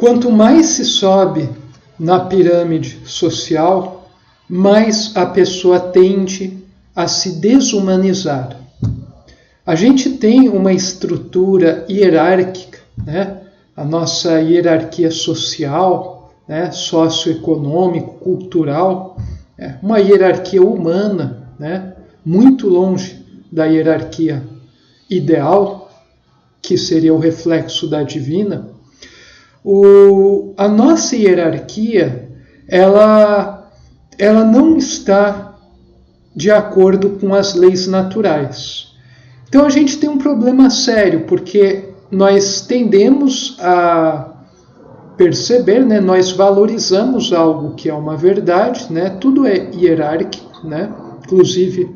Quanto mais se sobe na pirâmide social, mais a pessoa tende a se desumanizar. A gente tem uma estrutura hierárquica, né? A nossa hierarquia social, né? Socioeconômico, cultural, uma hierarquia humana, né? Muito longe da hierarquia ideal, que seria o reflexo da divina. A nossa hierarquia, ela não está de acordo com as leis naturais. Então a gente tem um problema sério, porque nós tendemos a perceber, né, nós valorizamos algo que é uma verdade, né, tudo é hierárquico, né, inclusive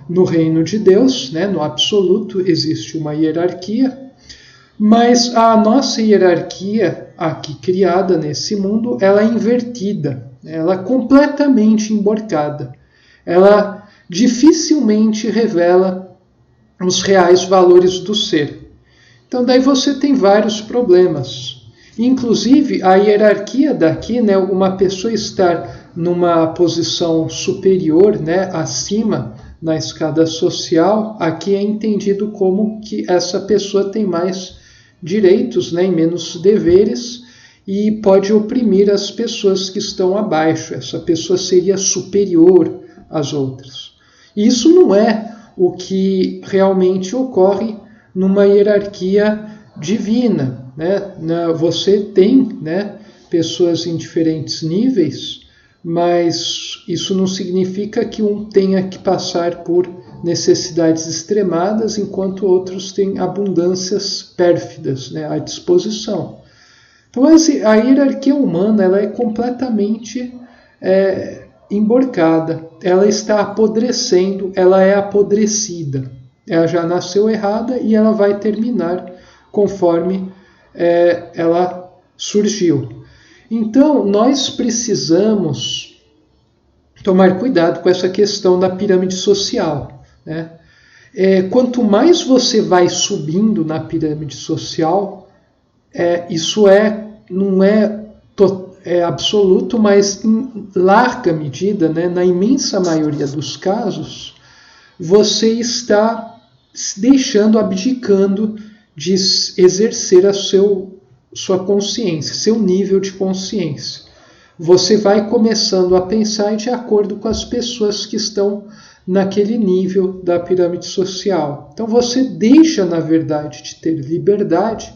no reino de Deus, né, no absoluto existe uma hierarquia, mas a nossa hierarquia aqui criada nesse mundo, ela é invertida, ela é completamente emborcada, ela dificilmente revela os reais valores do ser. Então daí você tem vários problemas. Inclusive a hierarquia daqui, né, uma pessoa estar numa posição superior, né, acima na escada social, aqui é entendido como que essa pessoa tem mais direitos, né, e menos deveres e pode oprimir as pessoas que estão abaixo. Essa pessoa seria superior às outras. Isso não é o que realmente ocorre numa hierarquia divina, né? Você tem, né, pessoas em diferentes níveis, mas isso não significa que um tenha que passar por necessidades extremadas, enquanto outros têm abundâncias pérfidas, né, à disposição. Então a hierarquia humana ela é completamente emborcada, ela está apodrecendo, ela é apodrecida. Ela já nasceu errada e ela vai terminar conforme ela surgiu. Então, nós precisamos tomar cuidado com essa questão da pirâmide social, né? Quanto mais você vai subindo na pirâmide social, isso não é absoluto, mas em larga medida, né, na imensa maioria dos casos, você está se deixando, abdicando de exercer a sua consciência, seu nível de consciência. Você vai começando a pensar de acordo com as pessoas que estão naquele nível da pirâmide social. Então você deixa, na verdade, de ter liberdade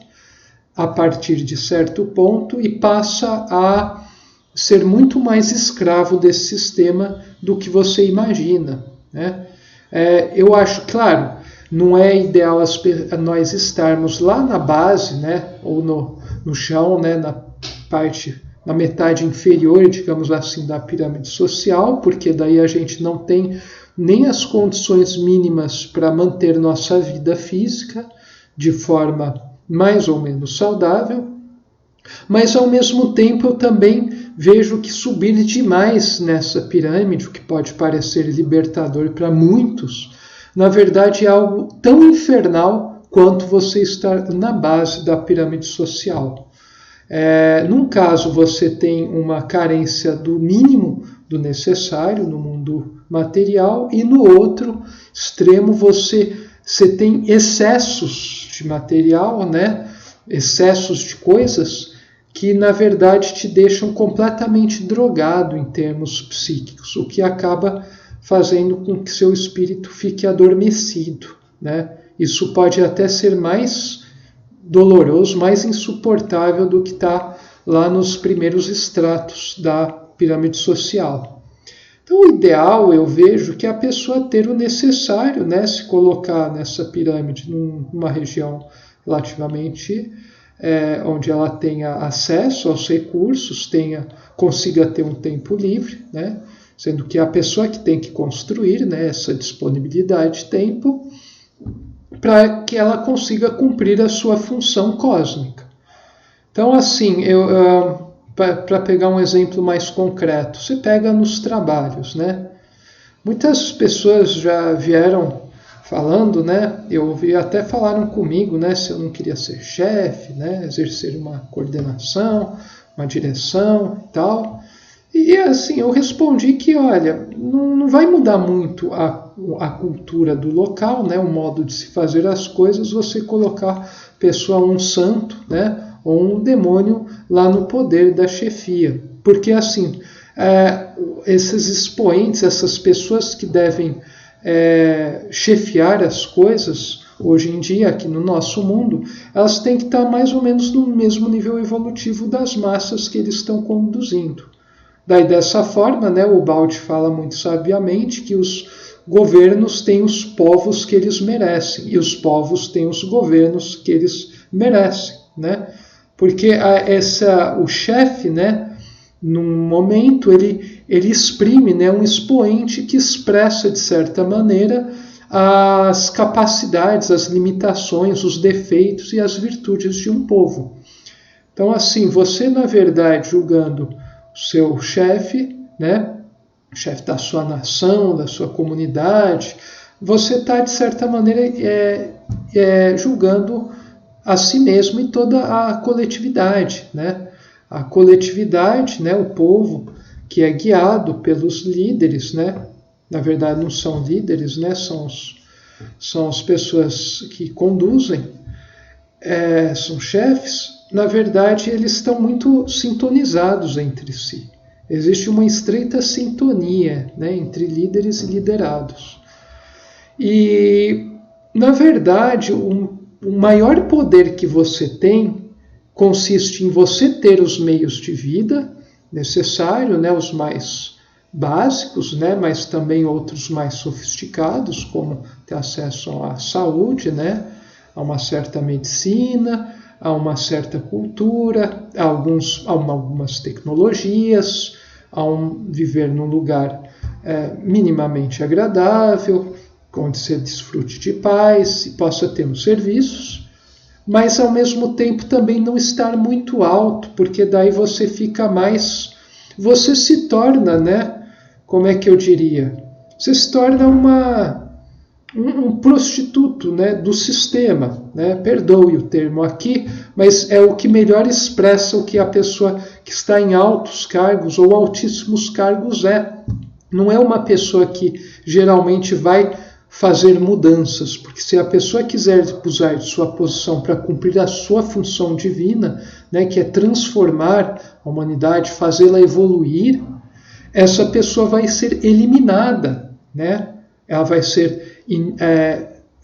a partir de certo ponto e passa a ser muito mais escravo desse sistema do que você imagina, né? Eu acho, claro, não é ideal nós estarmos lá na base, né, ou no chão, né, na metade inferior, digamos assim, da pirâmide social, porque daí a gente não tem nem as condições mínimas para manter nossa vida física de forma mais ou menos saudável, mas ao mesmo tempo eu também vejo que subir demais nessa pirâmide, o que pode parecer libertador para muitos, na verdade é algo tão infernal quanto você estar na base da pirâmide social. Num caso você tem uma carência do mínimo do necessário no mundo material e no outro extremo você tem excessos de material, né? Excessos de coisas que na verdade te deixam completamente drogado em termos psíquicos, o que acaba fazendo com que seu espírito fique adormecido, né? Isso pode até ser mais doloroso, mais insuportável do que está lá nos primeiros estratos da pirâmide social. Então, o ideal, eu vejo, que é a pessoa ter o necessário, né, se colocar nessa pirâmide numa região relativamente onde ela tenha acesso aos recursos, consiga ter um tempo livre, né, sendo que é a pessoa que tem que construir, né, essa disponibilidade de tempo para que ela consiga cumprir a sua função cósmica. Então, assim, para pegar um exemplo mais concreto, você pega nos trabalhos, né? Muitas pessoas já vieram falando, né, eu ouvi, até falaram comigo, né, se eu não queria ser chefe, né, exercer uma coordenação, uma direção e tal. E assim, eu respondi que, olha, não vai mudar muito a cultura do local, né, o modo de se fazer as coisas, você colocar pessoa, um santo, né, ou um demônio lá no poder da chefia. Porque assim, esses expoentes, essas pessoas que devem chefiar as coisas, hoje em dia, aqui no nosso mundo, elas têm que estar mais ou menos no mesmo nível evolutivo das massas que eles estão conduzindo. Daí, dessa forma, né, o Baldi fala muito sabiamente que os governos têm os povos que eles merecem e os povos têm os governos que eles merecem, né? Porque o chefe, né, num momento, ele exprime, né, um expoente que expressa, de certa maneira, as capacidades, as limitações, os defeitos e as virtudes de um povo. Então, assim, você, na verdade, julgando o seu chefe, né, o chefe da sua nação, da sua comunidade, você está, de certa maneira, julgando a si mesmo e toda a coletividade, né? A coletividade, né, o povo, que é guiado pelos líderes, né? Na verdade, não são líderes, né? São as pessoas que conduzem, são chefes. Na verdade, eles estão muito sintonizados entre si. Existe uma estreita sintonia, né, entre líderes e liderados. E, na verdade, o maior poder que você tem consiste em você ter os meios de vida necessários, né, os mais básicos, né, mas também outros mais sofisticados, como ter acesso à saúde, né, a uma certa medicina, a uma certa cultura, a algumas tecnologias, a viver num lugar minimamente agradável, onde você desfrute de paz e possa ter os serviços, mas ao mesmo tempo também não estar muito alto, porque daí você fica mais... Você se torna, né? Como é que eu diria? Você se torna um prostituto, né, do sistema, né? Perdoe o termo aqui, mas é o que melhor expressa o que a pessoa que está em altos cargos ou altíssimos cargos é. Não é uma pessoa que geralmente vai fazer mudanças, porque se a pessoa quiser usar de sua posição para cumprir a sua função divina, né, que é transformar a humanidade, fazê-la evoluir, essa pessoa vai ser eliminada, né? Ela vai ser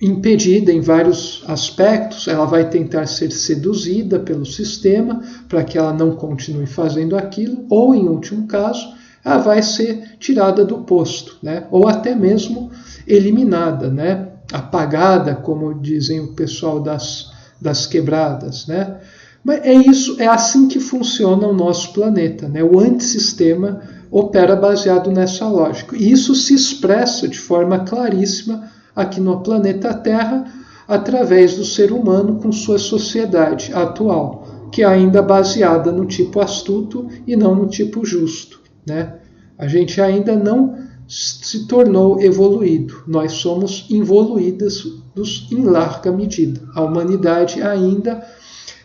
impedida em vários aspectos, ela vai tentar ser seduzida pelo sistema para que ela não continue fazendo aquilo, ou, em último caso, ela vai ser tirada do posto, né? Ou até mesmo eliminada, né? Apagada, como dizem o pessoal das quebradas, né? Mas é assim que funciona o nosso planeta, né? O antissistema opera baseado nessa lógica. E isso se expressa de forma claríssima aqui no planeta Terra, através do ser humano com sua sociedade atual, que é ainda baseada no tipo astuto e não no tipo justo, né? A gente ainda não se tornou evoluído. Nós somos involuídos em larga medida. A humanidade ainda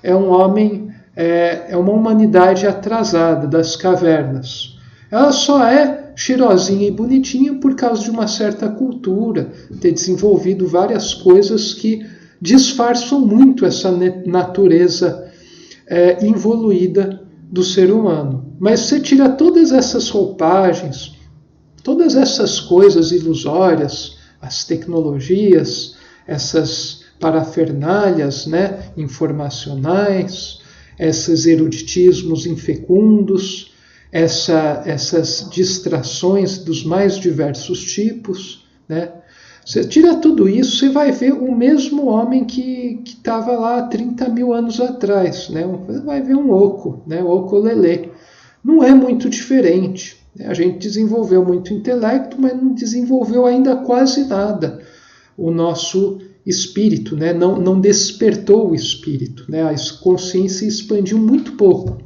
é uma humanidade atrasada das cavernas. Ela só é cheirosinha e bonitinha por causa de uma certa cultura, ter desenvolvido várias coisas que disfarçam muito essa natureza involuída do ser humano. Mas você tira todas essas roupagens, todas essas coisas ilusórias, as tecnologias, essas parafernálias, né, informacionais, esses eruditismos infecundos, essas distrações dos mais diversos tipos, né? Você tira tudo isso, você vai ver o mesmo homem que estava lá há 30 mil anos atrás, né? Vai ver um oco, né? Oco lelê. Não é muito diferente. A gente desenvolveu muito intelecto, mas não desenvolveu ainda quase nada o nosso espírito, né? Não despertou o espírito, né? A consciência expandiu muito pouco.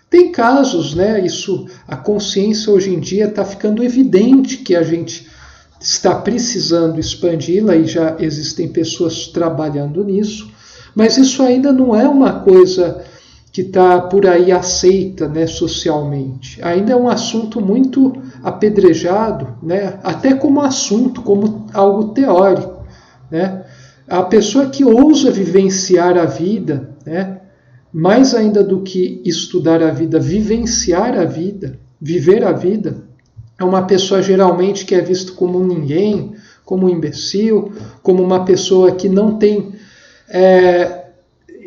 Tem casos, né? A consciência hoje em dia está ficando evidente que a gente está precisando expandi-la e já existem pessoas trabalhando nisso, mas isso ainda não é uma coisa que está por aí aceita, né, socialmente. Ainda é um assunto muito apedrejado, né, até como assunto, como algo teórico, né. A pessoa que ousa vivenciar a vida, né, mais ainda do que estudar a vida, vivenciar a vida, viver a vida, é uma pessoa geralmente que é visto como um ninguém, como um imbecil, como uma pessoa que não tem...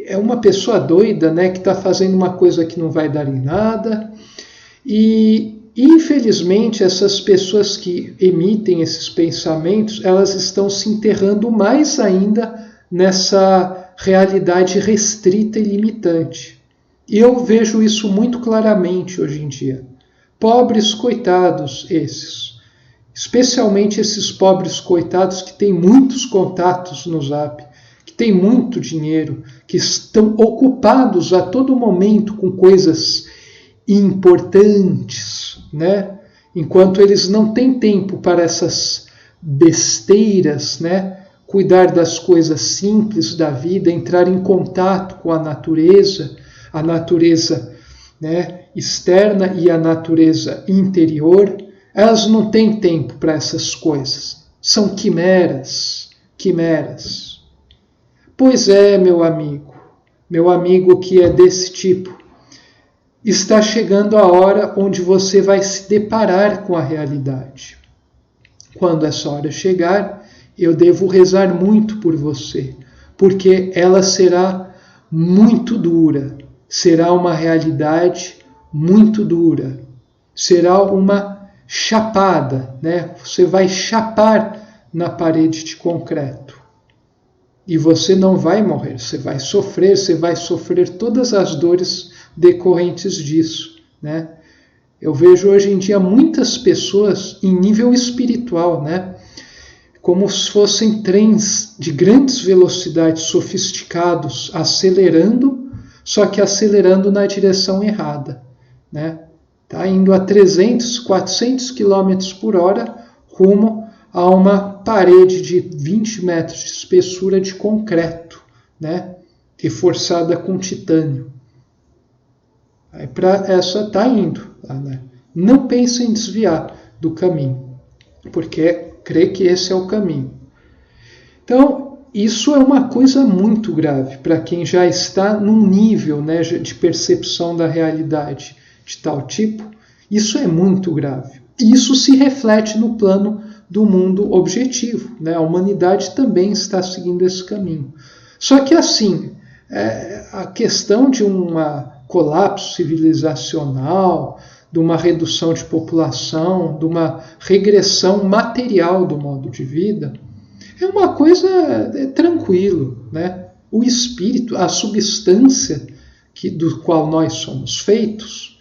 É uma pessoa doida, né, que está fazendo uma coisa que não vai dar em nada. E, infelizmente, essas pessoas que emitem esses pensamentos, elas estão se enterrando mais ainda nessa realidade restrita e limitante. E eu vejo isso muito claramente hoje em dia. Pobres coitados esses. Especialmente esses pobres coitados que têm muitos contatos no Zap, que têm muito dinheiro, que estão ocupados a todo momento com coisas importantes, né? Enquanto eles não têm tempo para essas besteiras, né? Cuidar das coisas simples da vida, entrar em contato com a natureza, né, externa e a natureza interior, elas não têm tempo para essas coisas. São quimeras. Pois é, meu amigo que é desse tipo, está chegando a hora onde você vai se deparar com a realidade. Quando essa hora chegar, eu devo rezar muito por você, porque ela será muito dura, será uma realidade muito dura, será uma chapada, né? Você vai chapar na parede de concreto. E você não vai morrer, você vai sofrer todas as dores decorrentes disso, né? Eu vejo hoje em dia muitas pessoas em nível espiritual, né? Como se fossem trens de grandes velocidades, sofisticados, acelerando, só que acelerando na direção errada, né? Tá indo a 300, 400 km por hora rumo a uma parede de 20 metros de espessura de concreto, né? Reforçada com titânio. Aí para essa tá indo, né? Não pense em desviar do caminho, porque crê que esse é o caminho. Então, isso é uma coisa muito grave para quem já está num nível, né, de percepção da realidade de tal tipo. Isso é muito grave. Isso se reflete no plano do mundo objetivo, né? A humanidade também está seguindo esse caminho. Só que assim, a questão de um colapso civilizacional, de uma redução de população, de uma regressão material do modo de vida, é uma coisa tranquilo, né? O espírito, a substância do qual nós somos feitos,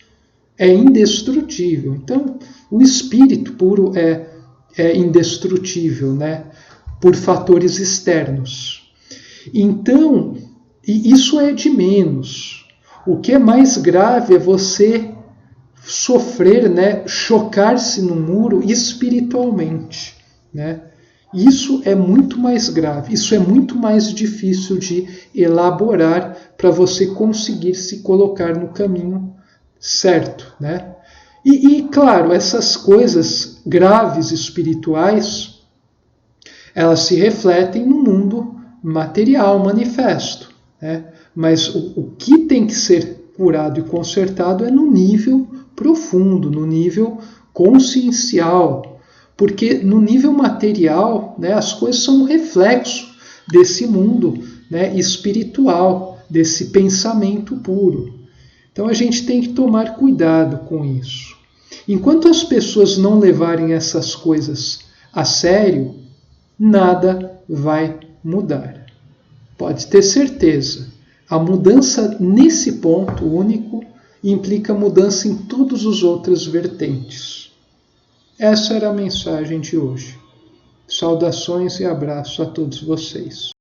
é indestrutível. Então, o espírito puro é indestrutível, né? Por fatores externos. Então, isso é de menos. O que é mais grave é você sofrer, né? Chocar-se no muro espiritualmente, né? Isso é muito mais grave, isso é muito mais difícil de elaborar para você conseguir se colocar no caminho certo, né? E claro, essas coisas graves espirituais, elas se refletem no mundo material manifesto, né? Mas o que tem que ser curado e consertado é no nível profundo, no nível consciencial, porque no nível material, né, as coisas são um reflexo desse mundo, né, espiritual, desse pensamento puro. Então a gente tem que tomar cuidado com isso. Enquanto as pessoas não levarem essas coisas a sério, nada vai mudar. Pode ter certeza. A mudança nesse ponto único implica mudança em todas as outras vertentes. Essa era a mensagem de hoje. Saudações e abraço a todos vocês.